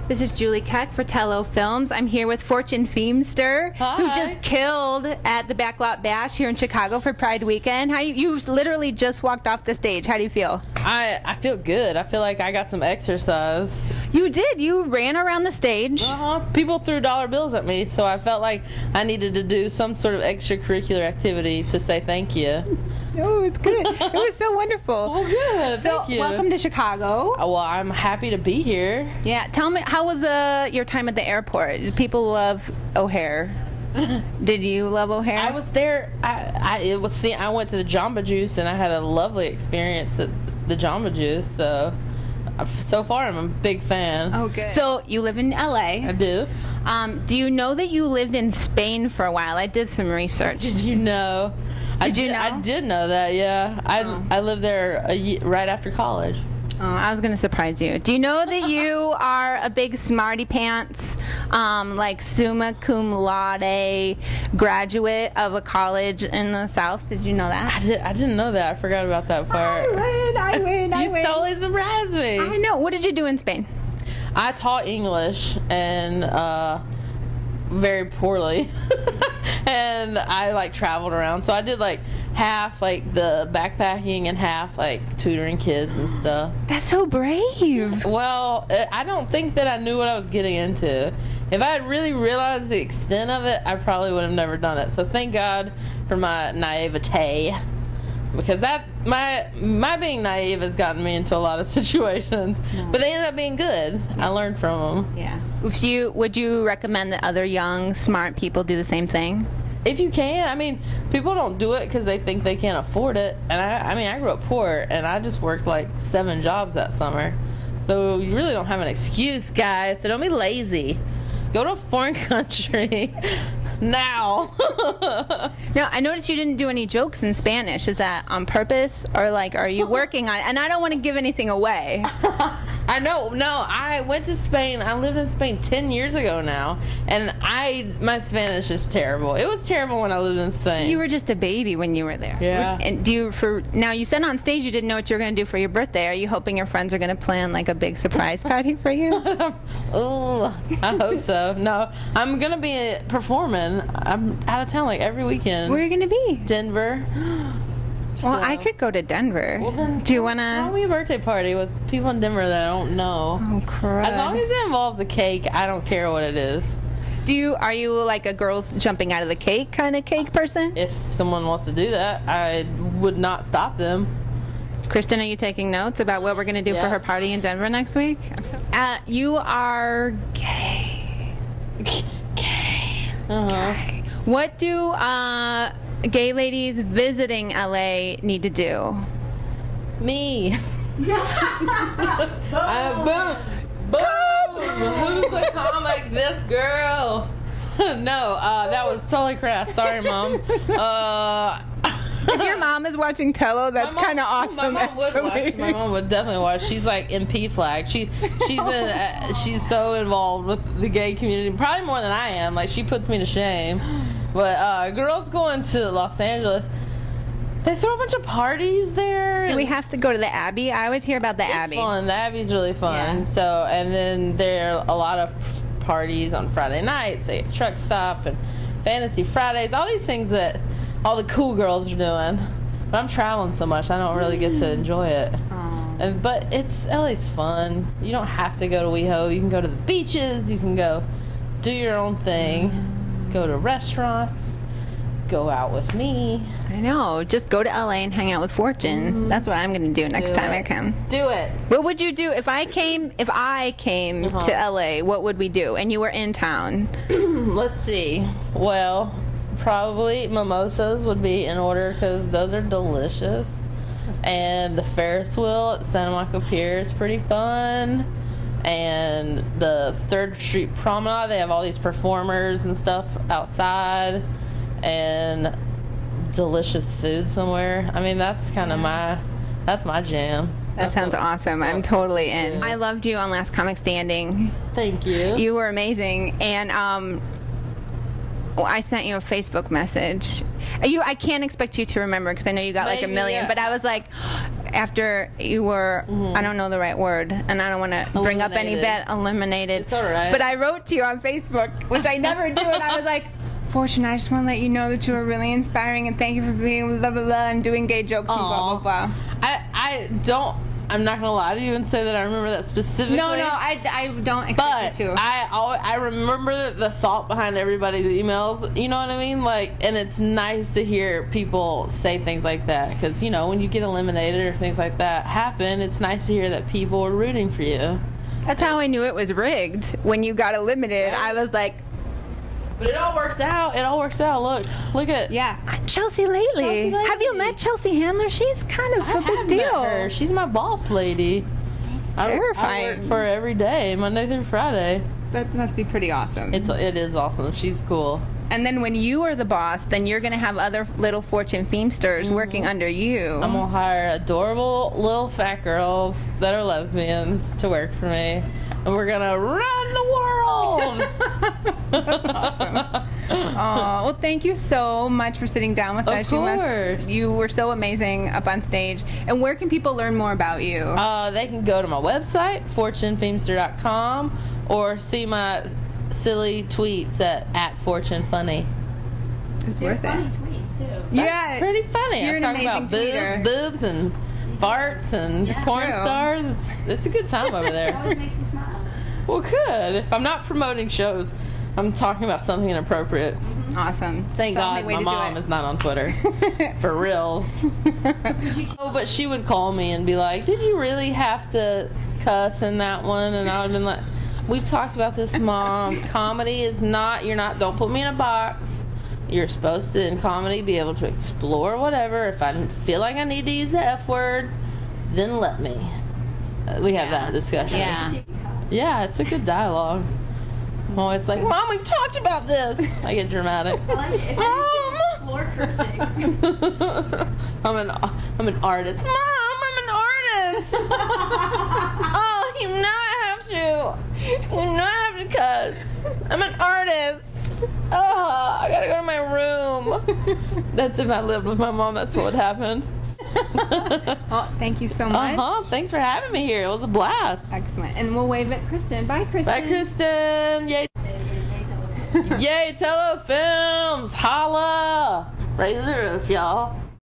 This is Julie Keck for Tello Films. I'm here with Fortune Feimster, who just killed at the Backlot Bash here in Chicago for Pride Weekend. You literally just walked off the stage. How do you feel? I feel good. I feel like I got some exercise. You did. You ran around the stage. People threw dollar bills at me, so I felt like I needed to do some sort of extracurricular activity to say thank you. Oh, it's good. It was so wonderful. Oh, good. Thank you. Welcome to Chicago. Well, I'm happy to be here. Yeah. Tell me, how was your time at the airport? People love O'Hare. Did you love O'Hare? I was there. I went to the Jamba Juice, and I had a lovely experience at the Jamba Juice. So far, I'm a big fan. Oh, good. So you live in LA. I do. Do you know that you lived in Spain for a while? I did some research. Did you know? Did you know? I did know that, yeah. I lived there right after college. Oh, I was going to surprise you. Do you know that you are a big smarty pants, like summa cum laude graduate of a college in the South? Did you know that? I didn't know that. I forgot about that part. I win. You totally surprised me. I know. What did you do in Spain? I taught English and very poorly. And I traveled around, so I did half the backpacking and half tutoring kids and stuff. That's so brave. Well, I don't think that I knew what I was getting into. If I had really realized the extent of it, I probably would have never done it. So thank God for my naivete, because my being naive has gotten me into a lot of situations. No. But they ended up being good. Yeah. I learned from them. Yeah. Would you recommend that other young, smart people do the same thing? If you can. I mean, people don't do it because they think they can't afford it. And I grew up poor, and I just worked 7 jobs that summer. So you really don't have an excuse, guys. So don't be lazy. Go to a foreign country now. Now, I noticed you didn't do any jokes in Spanish. Is that on purpose, or are you working on it? And I don't want to give anything away. I know. No, I went to Spain. I lived in Spain 10 years ago now, and my Spanish is terrible. It was terrible when I lived in Spain. You were just a baby when you were there. Yeah. And now you said on stage you didn't know what you were going to do for your birthday. Are you hoping your friends are going to plan a big surprise party for you? Oh, I hope so. No, I'm going to be performing. I'm out of town every weekend. Where are you going to be? Denver. Well, I could go to Denver. Well, then, do you want to? Throw me a birthday party with people in Denver that I don't know. Oh, crap. As long as it involves a cake, I don't care what it is. Are you a girls jumping out of the cake kind of cake person? If someone wants to do that, I would not stop them. Kristen, are you taking notes about what we're going to do for her party in Denver next week? You are gay. Gay. Gay. What do gay ladies visiting LA need to do? Me. Boom. Who's a comic? This girl. No, that was totally crass. Sorry, Mom. If your mom is watching Tello, that's kind of awesome. My mom would watch. My mom would definitely watch. She's in P flag. She's so involved with the gay community, probably more than I am. She puts me to shame. But girls going to Los Angeles, they throw a bunch of parties there. Do we have to go to the Abbey? I always hear about the Abbey. It's fun. The Abbey's really fun. Yeah. So, and then there are a lot of parties on Friday nights, a truck stop and Fantasy Fridays, all these things that all the cool girls are doing. But I'm traveling so much, I don't really get to enjoy it. But LA's fun. You don't have to go to WeHo. You can go to the beaches. You can go do your own thing. Go to restaurants. Go out with me. I know. Just go to LA and hang out with Fortune. That's what I'm going to do next time I come. Do it. What would you do if I came to LA? What would we do? And you were in town. Let's see. Well, probably mimosas would be in order because those are delicious. And the Ferris wheel at Santa Monica Pier is pretty fun. And the 3rd Street Promenade, they have all these performers and stuff outside. And delicious food somewhere. I mean, that's kind of that's my jam. That sounds awesome. I'm totally in. I loved you on Last Comic Standing. Thank you. You were amazing. And I sent you a Facebook message. I can't expect you to remember because I know you got a million. But I was like, after you were, I don't know the right word, and I don't want to bring up any eliminated. It's all right. But I wrote to you on Facebook, which I never do, and I was like, Fortune, I just want to let you know that you are really inspiring, and thank you for being blah, blah, blah, and doing gay jokes and blah, blah, blah. I'm not gonna lie to you and say that I remember that specifically. No, I don't expect you to. I remember the thought behind everybody's emails. You know what I mean? Like, and it's nice to hear people say things like that, because you know when you get eliminated or things like that happen, it's nice to hear that people are rooting for you. That's how I knew it was rigged when you got eliminated. Right. I was like. But it all works out. It all works out. Look at Chelsea lately. Have you met Chelsea Handler? She's kind of a big deal. Met her. She's my boss lady. Terrifying. I work for her every day, Monday through Friday. That must be pretty awesome. It is awesome. She's cool. And then when you are the boss, then you're going to have other little Fortune Feimsters working under you. I'm going to hire adorable little fat girls that are lesbians to work for me. And we're going to run the world! That's awesome. Well, thank you so much for sitting down with us. Of course. You were so amazing up on stage. And where can people learn more about you? They can go to my website, fortunefeimster.com, or see my silly tweets at Fortune Funny. It's worth it. Funny tweets too. Yeah, pretty funny. You're I'm talking about boobs and farts and porn stars. It's a good time over there. It always makes me smile. Well, good. If I'm not promoting shows, I'm talking about something inappropriate. Awesome. Thank God my mom is not on Twitter. For reals. Oh, but she would call me and be like, "Did you really have to cuss in that one?" And I would have been like, "We've talked about this, Mom. Comedy is not, don't put me in a box. You're supposed to, in comedy, be able to explore whatever. If I feel like I need to use the F word, then let me." We have that discussion. Yeah, it's a good dialogue. I'm always like, "Mom, we've talked about this." I get dramatic. I like it. Mom! Explore cursing. I'm an artist. Mom, I'm an artist! Oh, you know I have to. You know I have to cuss. I'm an artist. Oh, I gotta go to my room. That's if I lived with my mom, that's what would happen. Well, thank you so much. Thanks for having me here. It was a blast. Excellent. And we'll wave at Kristen. Bye, Kristen. Bye, Kristen. Yay. Yay, Tello Films. Holla. Raise the roof, y'all.